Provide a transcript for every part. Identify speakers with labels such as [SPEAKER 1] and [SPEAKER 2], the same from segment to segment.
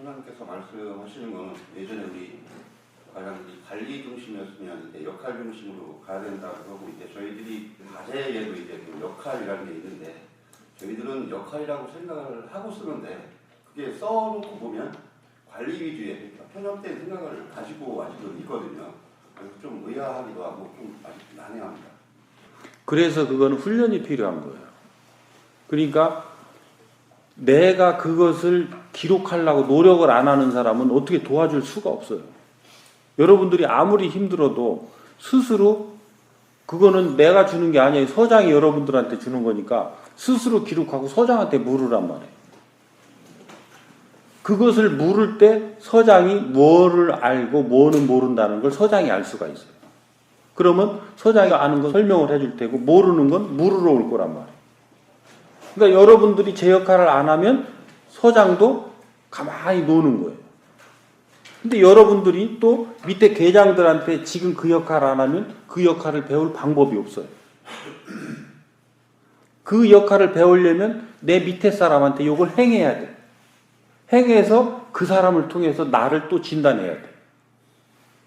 [SPEAKER 1] 선생님께서 말씀하시는 건 예전에 우리 관리 중심이었으면 이제 역할 중심으로 가야 된다고 하고, 이제 저희들이 과제에도 이제 그 역할이라는 게 있는데, 저희들은 역할이라고 생각을 하고 쓰는데 그게 써놓고 보면 관리 위주의 편협된 생각을 가지고 아직도 있거든요. 그래서 좀 의아하기도 하고 좀 아직 난해합니다.
[SPEAKER 2] 그래서 그거는 훈련이 필요한 거예요. 그러니까 내가 그것을 기록하려고 노력을 안 하는 사람은 어떻게 도와줄 수가 없어요. 여러분들이 아무리 힘들어도 스스로, 그거는 내가 주는 게 아니에요. 서장이 여러분들한테 주는 거니까 스스로 기록하고 서장한테 물으란 말이에요. 그것을 물을 때 서장이 뭐를 알고 뭐는 모른다는 걸 서장이 알 수가 있어요. 그러면 서장이 아는 건 설명을 해줄 테고 모르는 건 물으러 올 거란 말이에요. 그러니까 여러분들이 제 역할을 안 하면 서장도 가만히 노는 거예요. 근데 여러분들이 또 밑에 계장들한테 지금 그 역할을 안 하면 그 역할을 배울 방법이 없어요. 그 역할을 배우려면 내 밑에 사람한테 이걸 행해야 돼. 행해서 그 사람을 통해서 나를 또 진단해야 돼.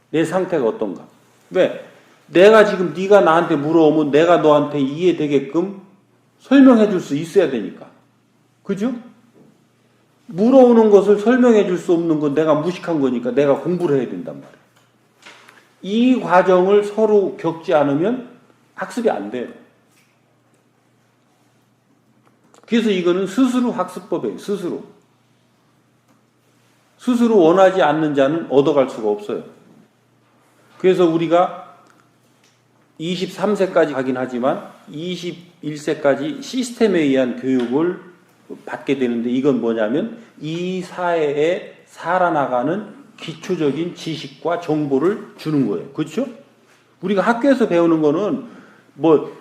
[SPEAKER 2] 내 상태가 어떤가. 왜? 내가 지금 네가 나한테 물어오면 내가 너한테 이해되게끔 설명해 줄 수 있어야 되니까. 그죠? 물어오는 것을 설명해 줄 수 없는 건 내가 무식한 거니까 내가 공부를 해야 된단 말이에요. 이 과정을 서로 겪지 않으면 학습이 안 돼요. 그래서 이거는 스스로 학습법이에요. 스스로 원하지 않는 자는 얻어갈 수가 없어요. 그래서 우리가 23세까지 하긴 하지만 21세까지 시스템에 의한 교육을 받게 되는데, 이건 뭐냐면 이 사회에 살아나가는 기초적인 지식과 정보를 주는 거예요. 그렇죠? 우리가 학교에서 배우는 거는 뭐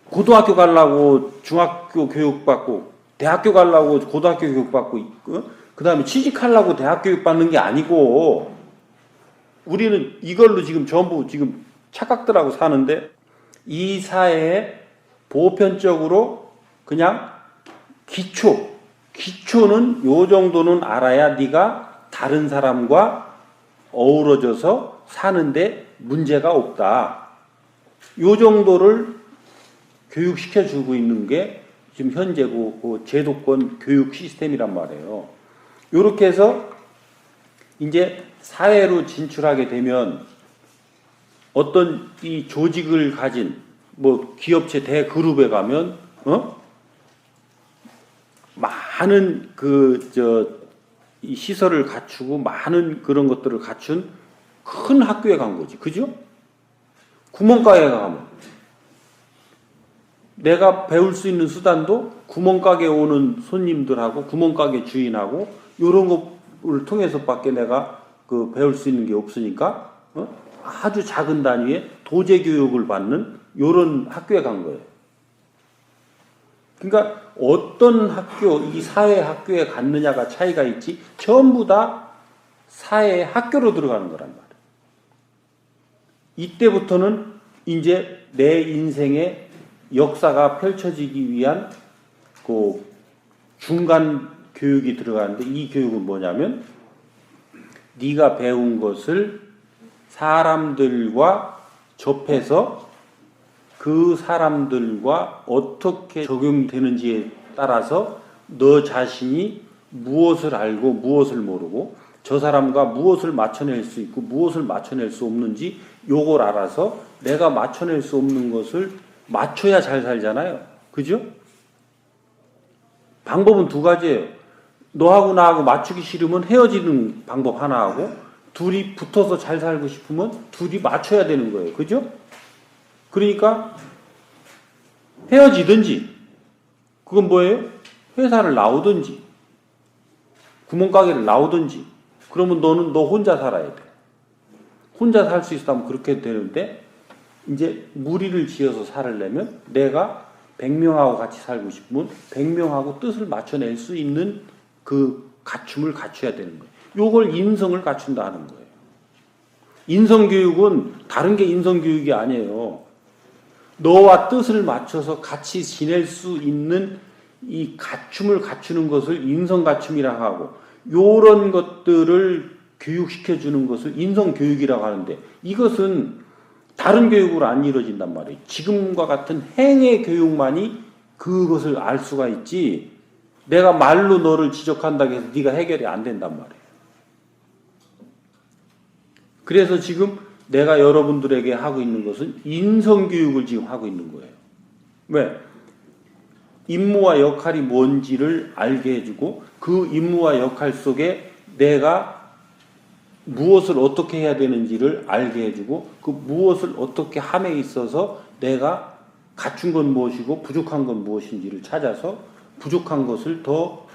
[SPEAKER 2] 고등학교 가려고 중학교 교육받고, 대학교 가려고 고등학교 교육받고, 그 다음에 취직하려고 대학 교육받는 게 아니고, 우리는 이걸로 지금 전부 지금 착각들하고 사는데, 이 사회에 보편적으로 그냥 기초는 요 정도는 알아야 네가 다른 사람과 어우러져서 사는데 문제가 없다. 요 정도를 교육시켜주고 있는 게 지금 현재 그 제도권 교육 시스템이란 말이에요. 요렇게 해서 이제 사회로 진출하게 되면 어떤 이 조직을 가진 뭐 기업체 대그룹에 가면 많은 이 시설을 갖추고 많은 그런 것들을 갖춘 큰 학교에 간 거지. 그죠? 구멍가게에 가면 내가 배울 수 있는 수단도 구멍가게에 오는 손님들하고 구멍가게 주인하고 이런 거를 통해서밖에 내가 배울 수 있는 게 없으니까 아주 작은 단위의 도제 교육을 받는 이런 학교에 간 거예요. 그러니까 어떤 학교, 이 사회 학교에 갔느냐가 차이가 있지 전부 다 사회 학교로 들어가는 거란 말이에요. 이때부터는 이제 내 인생의 역사가 펼쳐지기 위한 그 중간 교육이 들어가는데, 이 교육은 뭐냐면 네가 배운 것을 사람들과 접해서 그 사람들과 어떻게 적용되는지에 따라서 너 자신이 무엇을 알고 무엇을 모르고 저 사람과 무엇을 맞춰낼 수 있고 무엇을 맞춰낼 수 없는지 요걸 알아서 내가 맞춰낼 수 없는 것을 맞춰야 잘 살잖아요. 그죠? 방법은 두 가지예요. 너하고 나하고 맞추기 싫으면 헤어지는 방법 하나 하고, 둘이 붙어서 잘 살고 싶으면 둘이 맞춰야 되는 거예요. 그죠? 그러니까 헤어지든지, 그건 뭐예요? 회사를 나오든지 구멍가게를 나오든지, 그러면 너는 너 혼자 살아야 돼. 혼자 살 수 있다면 그렇게 되는데, 이제 무리를 지어서 살려면 내가 100명하고 같이 살고 싶으면 100명하고 뜻을 맞춰낼 수 있는 그 갖춤을 갖춰야 되는 거예요. 요걸 인성을 갖춘다 하는 거예요. 인성교육은 다른 게 인성교육이 아니에요. 너와 뜻을 맞춰서 같이 지낼 수 있는 이 갖춤을 갖추는 것을 인성갖춤이라 하고, 요런 것들을 교육시켜 주는 것을 인성교육이라고 하는데 이것은 다른 교육으로 안 이루어진단 말이에요. 지금과 같은 행의 교육만이 그것을 알 수가 있지 내가 말로 너를 지적한다고 해서 네가 해결이 안 된단 말이에요. 그래서 지금 내가 여러분들에게 하고 있는 것은 인성교육을 지금 하고 있는 거예요. 왜? 임무와 역할이 뭔지를 알게 해주고 그 임무와 역할 속에 내가 무엇을 어떻게 해야 되는지를 알게 해주고 그 무엇을 어떻게 함에 있어서 내가 갖춘 건 무엇이고 부족한 건 무엇인지를 찾아서 부족한 것을 더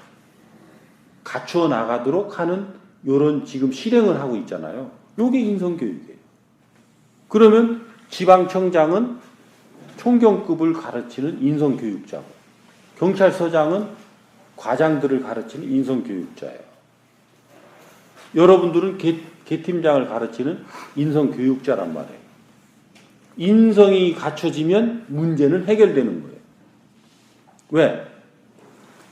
[SPEAKER 2] 갖추어 나가도록 하는 이런 지금 실행을 하고 있잖아요. 이게 인성교육이에요. 그러면 지방청장은 총경급을 가르치는 인성교육자고 경찰서장은 과장들을 가르치는 인성교육자예요. 여러분들은 개팀장을 가르치는 인성교육자란 말이에요. 인성이 갖춰지면 문제는 해결되는 거예요. 왜?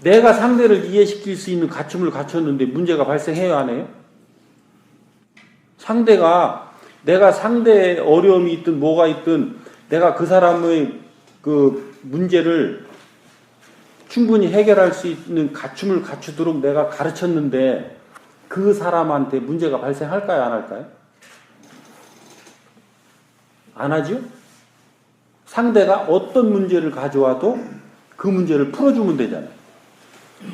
[SPEAKER 2] 내가 상대를 이해시킬 수 있는 갖춤을 갖췄는데 문제가 발생해야 안 해요? 내가 상대의 어려움이 있든 뭐가 있든 내가 그 사람의 그 문제를 충분히 해결할 수 있는 갖춤을 갖추도록 내가 가르쳤는데 그 사람한테 문제가 발생할까요? 안 할까요? 안 하죠? 상대가 어떤 문제를 가져와도 그 문제를 풀어주면 되잖아요.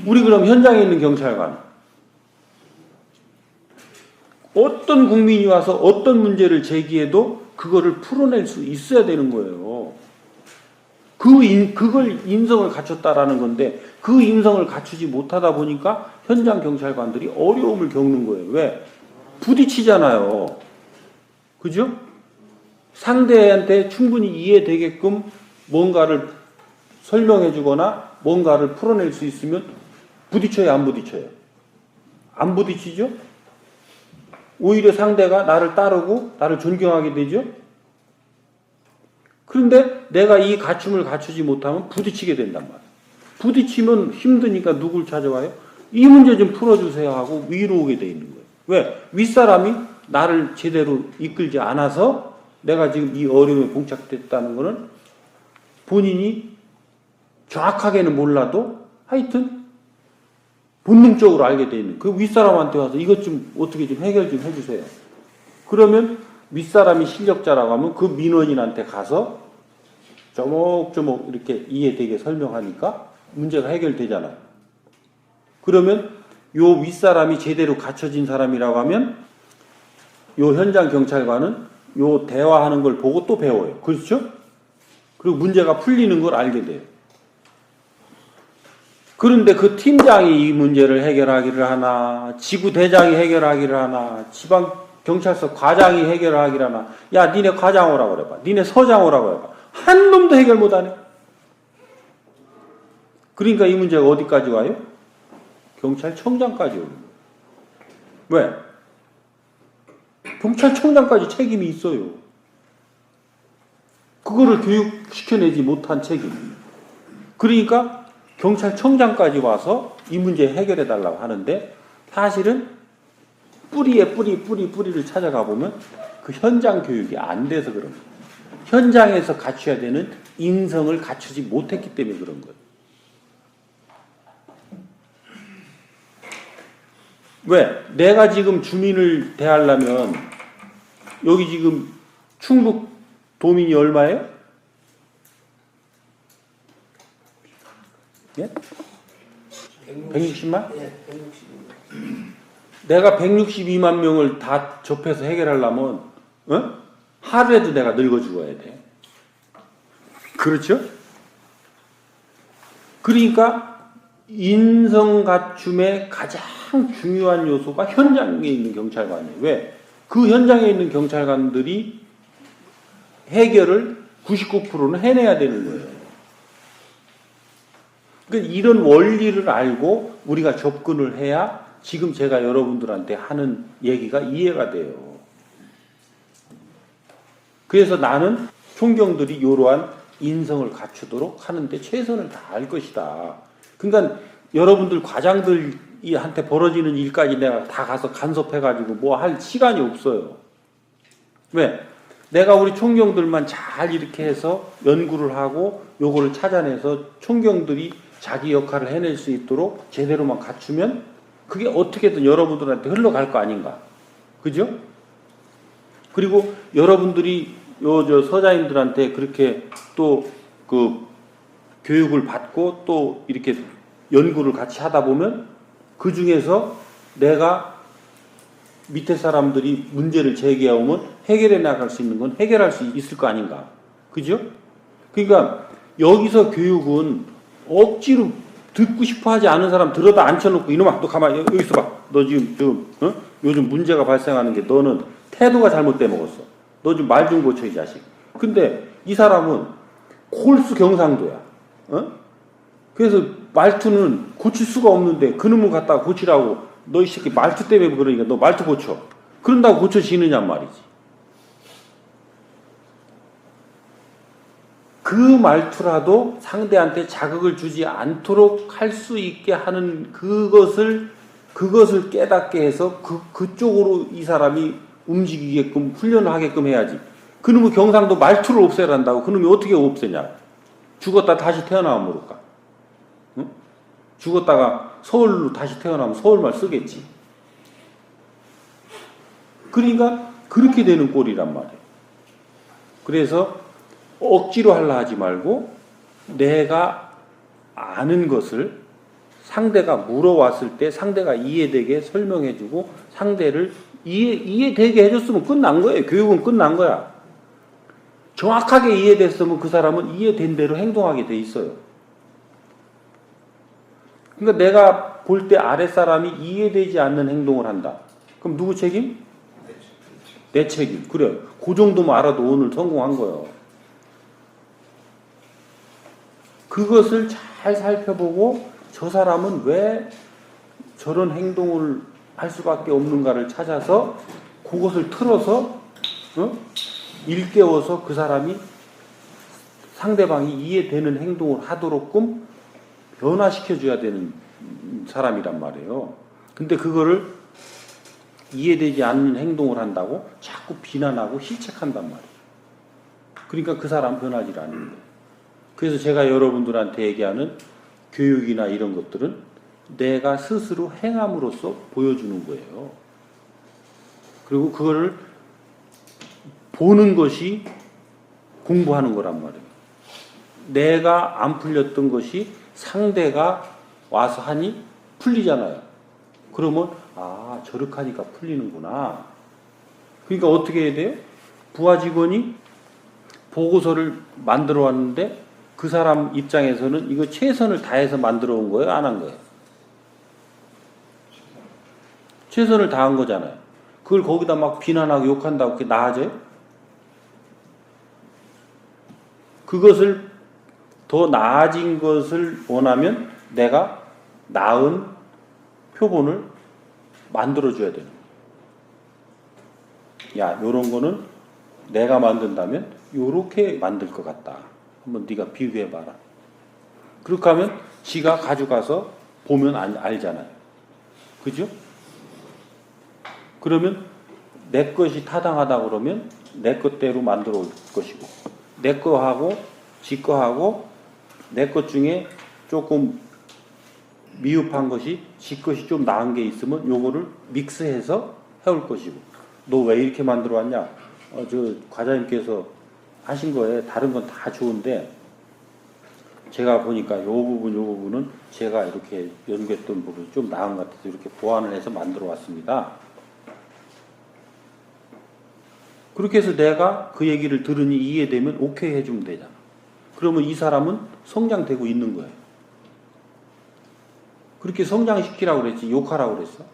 [SPEAKER 2] 우리 그럼 현장에 있는 경찰관 어떤 국민이 와서 어떤 문제를 제기해도 그거를 풀어낼 수 있어야 되는 거예요. 그걸 인성을 갖췄다라는 건데 그 인성을 갖추지 못하다 보니까 현장 경찰관들이 어려움을 겪는 거예요. 왜? 부딪히잖아요. 그죠? 상대한테 충분히 이해되게끔 뭔가를 설명해 주거나 뭔가를 풀어낼 수 있으면 부딪혀요, 안 부딪혀요? 안 부딪히죠? 오히려 상대가 나를 따르고 나를 존경하게 되죠? 그런데 내가 이 갖춤을 갖추지 못하면 부딪히게 된단 말이에요. 부딪히면 힘드니까 누굴 찾아와요? 이 문제 좀 풀어주세요 하고 위로 오게 돼 있는 거예요. 왜? 윗사람이 나를 제대로 이끌지 않아서 내가 지금 이 어려움에 봉착됐다는 거는 본인이 정확하게는 몰라도 하여튼 본능적으로 알게 돼 있는 그 윗사람한테 와서 이것 좀 어떻게 좀 해결 좀 해주세요. 그러면 윗사람이 실력자라고 하면 그 민원인한테 가서 조목조목 이렇게 이해되게 설명하니까 문제가 해결되잖아요. 그러면 요 윗사람이 제대로 갖춰진 사람이라고 하면 요 현장 경찰관은 요 대화하는 걸 보고 또 배워요. 그렇죠? 그리고 문제가 풀리는 걸 알게 돼요. 그런데 그 팀장이 이 문제를 해결하기를 하나, 지구대장이 해결하기를 하나, 지방경찰서 과장이 해결하기를 하나, 야, 니네 과장 오라고 그래봐. 니네 서장 오라고 해봐. 한 놈도 해결 못하네. 그러니까 이 문제가 어디까지 와요? 경찰청장까지 오는 거예요. 왜? 경찰청장까지 책임이 있어요. 그거를 교육시켜내지 못한 책임. 그러니까 경찰청장까지 와서 이 문제 해결해달라고 하는데 사실은 뿌리를 찾아가 보면 그 현장 교육이 안 돼서 그런 거예요. 현장에서 갖춰야 되는 인성을 갖추지 못했기 때문에 그런 거예요. 왜? 내가 지금 주민을 대하려면 여기 지금 충북 도민이 얼마예요? 예? 160만?
[SPEAKER 3] 네, 162만.
[SPEAKER 2] 내가 162만 명을 다 접해서 해결하려면 하루에도 내가 늙어 죽어야 돼. 그렇죠? 그러니까 인성 갖춤의 가장 중요한 요소가 현장에 있는 경찰관이에요. 왜? 그 현장에 있는 경찰관들이 해결을 99%는 해내야 되는 거예요. 그러니까 이런 원리를 알고 우리가 접근을 해야 지금 제가 여러분들한테 하는 얘기가 이해가 돼요. 그래서 나는 총경들이 이러한 인성을 갖추도록 하는데 최선을 다할 것이다. 그러니까 여러분들 과장들 이한테 벌어지는 일까지 내가 다 가서 간섭해가지고 뭐 할 시간이 없어요. 왜? 내가 우리 총경들만 잘 이렇게 해서 연구를 하고 요거를 찾아내서 총경들이 자기 역할을 해낼 수 있도록 제대로만 갖추면 그게 어떻게든 여러분들한테 흘러갈 거 아닌가. 그죠? 그리고 여러분들이 저 서자인들한테 그렇게 또 그 교육을 받고 또 이렇게 연구를 같이 하다 보면 그 중에서 내가 밑에 사람들이 문제를 제기해오면 해결해 나갈 수 있는 건 해결할 수 있을 거 아닌가. 그죠? 그러니까 여기서 교육은 억지로 듣고 싶어 하지 않은 사람 들어다 앉혀놓고 이놈아 너 가만히 여기 있어봐. 너 지금 요즘 문제가 발생하는 게 너는 태도가 잘못돼 먹었어. 너 좀 말 좀 고쳐 이 자식. 근데 이 사람은 홀수 경상도야. 그래서 말투는 고칠 수가 없는데 그놈을 갖다가 고치라고 너 이 새끼 말투 때문에 그러니까 너 말투 고쳐. 그런다고 고쳐지느냔 말이지. 그 말투라도 상대한테 자극을 주지 않도록 할 수 있게 하는 그것을 깨닫게 해서 그쪽으로 이 사람이 움직이게끔 훈련을 하게끔 해야지. 그놈의 경상도 말투를 없애란다고 그놈이 어떻게 없애냐. 죽었다 다시 태어나면 모를까. 응? 죽었다가 서울로 다시 태어나면 서울말 쓰겠지. 그러니까 그렇게 되는 꼴이란 말이에요. 그래서 억지로 하려 하지 말고 내가 아는 것을 상대가 물어왔을 때 상대가 이해되게 설명해주고 상대를 이해되게 해줬으면 끝난 거예요. 교육은 끝난 거야. 정확하게 이해됐으면 그 사람은 이해된 대로 행동하게 돼 있어요. 그러니까 내가 볼 때 아랫사람이 이해되지 않는 행동을 한다. 그럼 누구 책임? 내 책임. 그래. 그 정도만 알아도 오늘 성공한 거예요. 그것을 잘 살펴보고 저 사람은 왜 저런 행동을 할 수밖에 없는가를 찾아서 그것을 틀어서 일깨워서 그 사람이 상대방이 이해되는 행동을 하도록끔 변화시켜줘야 되는 사람이란 말이에요. 근데 그거를 이해되지 않는 행동을 한다고 자꾸 비난하고 실책한단 말이에요. 그러니까 그 사람 변하지 않는 거예요. 그래서 제가 여러분들한테 얘기하는 교육이나 이런 것들은 내가 스스로 행함으로써 보여주는 거예요. 그리고 그거를 보는 것이 공부하는 거란 말이에요. 내가 안 풀렸던 것이 상대가 와서 하니 풀리잖아요. 그러면 아 저렇게 하니까 풀리는구나. 그러니까 어떻게 해야 돼요? 부하 직원이 보고서를 만들어 왔는데 그 사람 입장에서는 이거 최선을 다해서 만들어 온 거예요? 안 한 거예요? 최선을 다한 거잖아요. 그걸 거기다 막 비난하고 욕한다고 그게 나아져요? 그것을 더 나아진 것을 원하면 내가 나은 표본을 만들어줘야 되는 거야. 야, 요런 거는 내가 만든다면 요렇게 만들 것 같다. 한번 네가 비교해봐라. 그렇게 하면 지가 가져가서 보면 알잖아요. 그죠? 그러면 내 것이 타당하다 그러면 내 것대로 만들어 올 것이고 내 거하고 지 거하고 내 것 중에 조금 미흡한 것이 지 것이 좀 나은 게 있으면 요거를 믹스해서 해올 것이고 너 왜 이렇게 만들어 왔냐? 저 과장님께서 하신 거에 다른 건 다 좋은데 제가 보니까 요 부분은 제가 이렇게 연구했던 부분이 좀 나은 것 같아서 이렇게 보완을 해서 만들어 왔습니다. 그렇게 해서 내가 그 얘기를 들으니 이해되면 오케이 해주면 되잖아. 그러면 이 사람은 성장되고 있는 거예요. 그렇게 성장시키라고 그랬지 욕하라고 그랬어?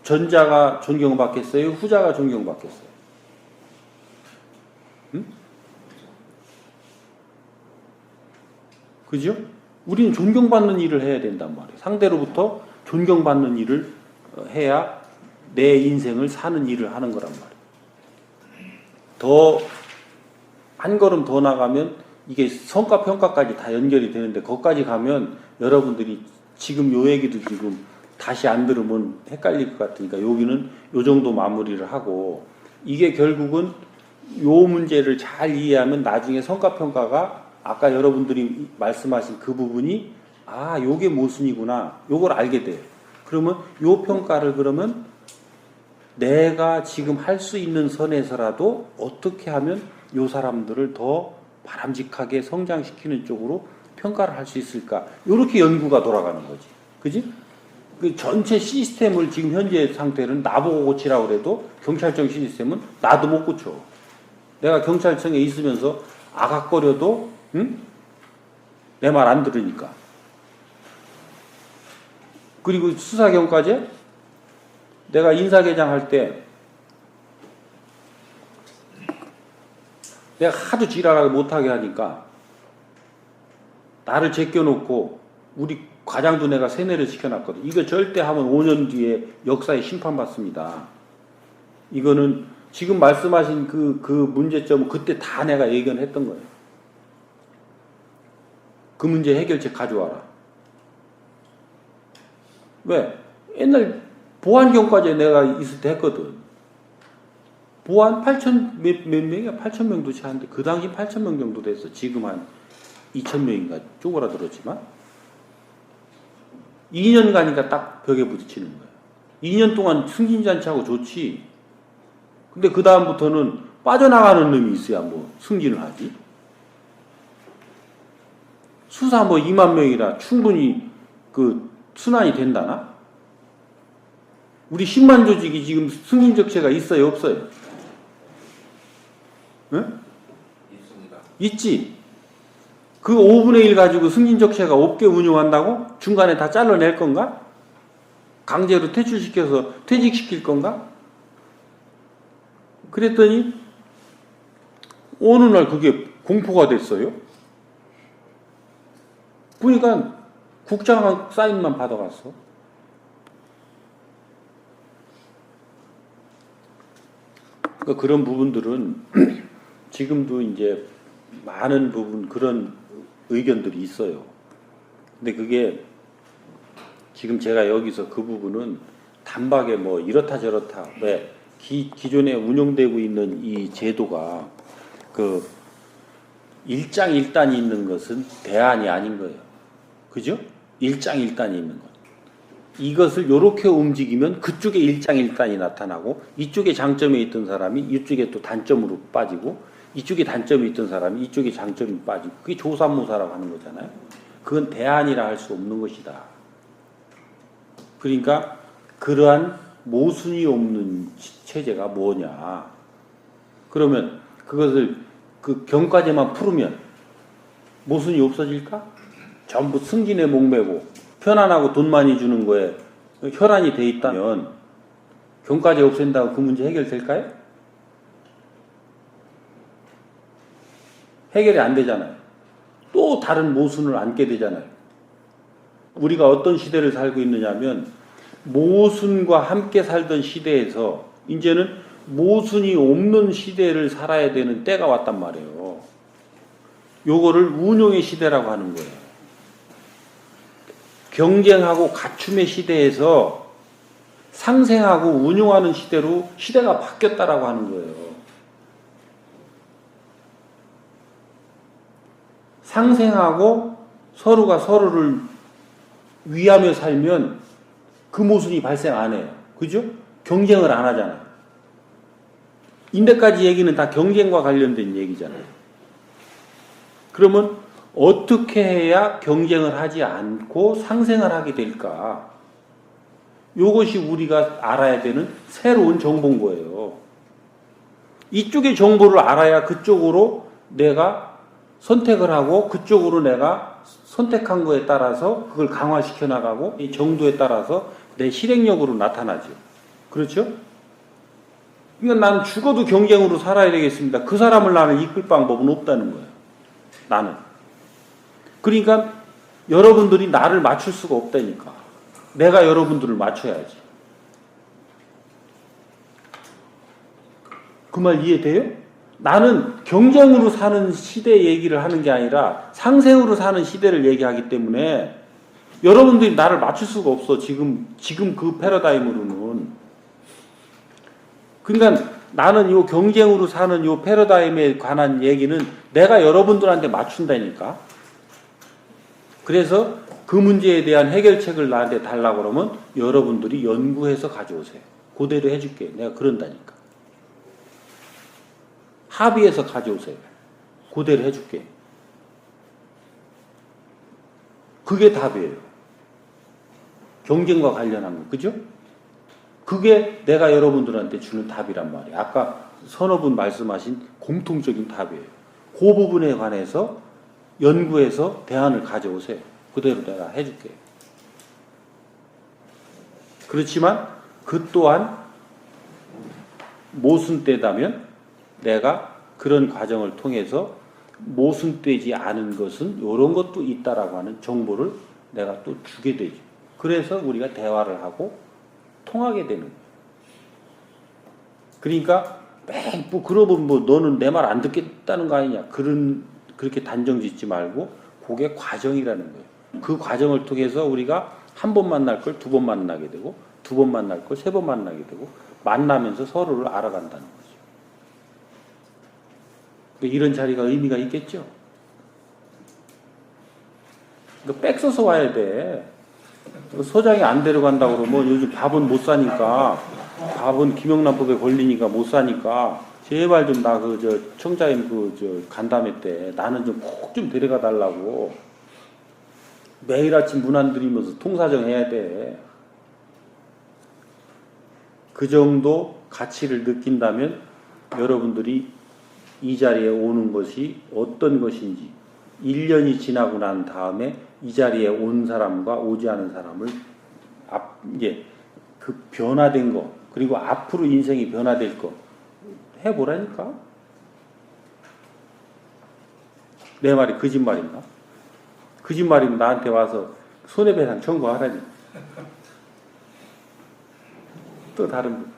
[SPEAKER 2] 전자가 존경받겠어요? 후자가 존경받겠어요? 응? 그죠? 우리는 존경받는 일을 해야 된단 말이에요. 상대로부터 존경받는 일을 해야 내 인생을 사는 일을 하는 거란 말이에요. 한 걸음 더 나가면 이게 성과 평가까지 다 연결이 되는데 거기까지 가면 여러분들이 지금 요 얘기도 지금 다시 안 들으면 헷갈릴 것 같으니까 여기는 요 정도 마무리를 하고 이게 결국은 요 문제를 잘 이해하면 나중에 성과 평가가 아까 여러분들이 말씀하신 그 부분이 아 요게 모순이구나 요걸 알게 돼요. 그러면 요 평가를 그러면 내가 지금 할 수 있는 선에서라도 어떻게 하면 요 사람들을 더 바람직하게 성장시키는 쪽으로 평가를 할 수 있을까? 이렇게 연구가 돌아가는 거지. 그지? 그 전체 시스템을 지금 현재 상태는 나보고 고치라고 그래도 경찰청 시스템은 나도 못 고쳐. 내가 경찰청에 있으면서 아각거려도 응? 내 말 안 들으니까. 그리고 수사경과제 내가 인사개장 할 때 내가 하도 지랄하게 못하게 하니까 나를 제껴놓고 우리 과장도 내가 세뇌를 시켜놨거든. 이거 절대 하면 5년 뒤에 역사에 심판받습니다. 이거는 지금 말씀하신 그 문제점은 그때 다 내가 예견했던 거예요. 그 문제 해결책 가져와라. 왜? 옛날 보안경과제 내가 있을 때 했거든. 보안 8천 몇 명이야? 8천 명도 채 하는데 그 당시 8천 명 정도 됐어. 지금 한 2천 명인가 쪼그라들었지만 2년 가니까 딱 벽에 부딪히는 거야. 2년 동안 승진잔치하고 좋지. 근데 그 다음부터는 빠져나가는 놈이 있어야 뭐 승진을 하지. 수사 뭐 2만 명이라 충분히 그 순환이 된다나? 우리 10만 조직이 지금 승진 적체가 있어요, 없어요? 응?
[SPEAKER 1] 있습니다.
[SPEAKER 2] 있지. 그 5분의 1 가지고 승진 적체가 없게 운영한다고? 중간에 다 잘라낼 건가? 강제로 퇴출시켜서 퇴직시킬 건가? 그랬더니 어느 날 그게 공포가 됐어요. 보니까 국장 사인만 받아갔어. 그러니까 그런 부분들은 지금도 이제 많은 부분 그런 의견들이 있어요. 근데 그게 지금 제가 여기서 그 부분은 단박에 뭐 이렇다 저렇다 왜 기존에 운영되고 있는 이 제도가 그 일장일단이 있는 것은 대안이 아닌 거예요. 그죠? 일장일단이 있는 것. 이것을 요렇게 움직이면 그쪽에 일장일단이 나타나고 이쪽에 장점에 있던 사람이 이쪽에 또 단점으로 빠지고 이쪽에 단점이 있던 사람이 이쪽에 장점이 빠지고 그게 조삼모사라고 하는 거잖아요. 그건 대안이라 할 수 없는 것이다. 그러니까 그러한 모순이 없는 체제가 뭐냐. 그러면 그것을 그 경과제만 풀으면 모순이 없어질까? 전부 승진에 목매고 편안하고 돈 많이 주는 거에 혈안이 돼 있다면 경과제 없앤다고 그 문제 해결될까요? 해결이 안 되잖아요. 또 다른 모순을 안게 되잖아요. 우리가 어떤 시대를 살고 있느냐면 모순과 함께 살던 시대에서 이제는 모순이 없는 시대를 살아야 되는 때가 왔단 말이에요. 요거를 운용의 시대라고 하는 거예요. 경쟁하고 갖춤의 시대에서 상생하고 운용하는 시대로 시대가 바뀌었다라고 하는 거예요. 상생하고 서로가 서로를 위하며 살면 그 모순이 발생 안 해요. 그죠? 경쟁을 안 하잖아요. 인데까지 얘기는 다 경쟁과 관련된 얘기잖아요. 그러면 어떻게 해야 경쟁을 하지 않고 상생을 하게 될까? 이것이 우리가 알아야 되는 새로운 정보인 거예요. 이쪽의 정보를 알아야 그쪽으로 내가 선택을 하고 그쪽으로 내가 선택한 거에 따라서 그걸 강화시켜 나가고 이 정도에 따라서 내 실행력으로 나타나죠. 그렇죠? 그러니까 나는 죽어도 경쟁으로 살아야 되겠습니다. 그 사람을 나는 이끌 방법은 없다는 거예요. 나는. 그러니까 여러분들이 나를 맞출 수가 없다니까. 내가 여러분들을 맞춰야지. 그 말 이해돼요? 나는 경쟁으로 사는 시대 얘기를 하는 게 아니라 상생으로 사는 시대를 얘기하기 때문에 여러분들이 나를 맞출 수가 없어. 지금 그 패러다임으로는. 그러니까 나는 요 경쟁으로 사는 요 패러다임에 관한 얘기는 내가 여러분들한테 맞춘다니까. 그래서 그 문제에 대한 해결책을 나한테 달라고 그러면 여러분들이 연구해서 가져오세요. 그대로 해줄게. 내가 그런다니까. 합의해서 가져오세요. 그대로 해줄게. 그게 답이에요. 경쟁과 관련한 거. 그죠? 그게 내가 여러분들한테 주는 답이란 말이에요. 아까 서너 분 말씀하신 공통적인 답이에요. 그 부분에 관해서 연구해서 대안을 가져오세요. 그대로 내가 해줄게. 그렇지만 그 또한 모순되다면 내가 그런 과정을 통해서 모순되지 않은 것은 이런 것도 있다라고 하는 정보를 내가 또 주게 되죠. 그래서 우리가 대화를 하고 통하게 되는 거예요. 그러니까 뭐 그러면 뭐 너는 내 말 안 듣겠다는 거 아니냐. 그렇게 단정 짓지 말고 그게 과정이라는 거예요. 그 과정을 통해서 우리가 한 번 만날 걸 두 번 만나게 되고 두 번 만날 걸 세 번 만나게 되고 만나면서 서로를 알아간다는 거죠. 이런 자리가 의미가 있겠죠. 그러니까 백 써서 와야 돼. 소장이 안 데려간다고 그러면 요즘 밥은 못 사니까 밥은 김영란법에 걸리니까 못 사니까 제발 좀 나 청자임 간담회 때 나는 좀 꼭 좀 데려가 달라고 매일 아침 문 안 들이면서 통사정 해야 돼. 그 정도 가치를 느낀다면 여러분들이 이 자리에 오는 것이 어떤 것인지 1년이 지나고 난 다음에 이 자리에 온 사람과 오지 않은 사람을 이제 그 변화된 거 그리고 앞으로 인생이 변화될 거 해보라니까. 내 말이 거짓말인가? 거짓말이면 나한테 와서 손해배상 청구하라니. 또 다른 분.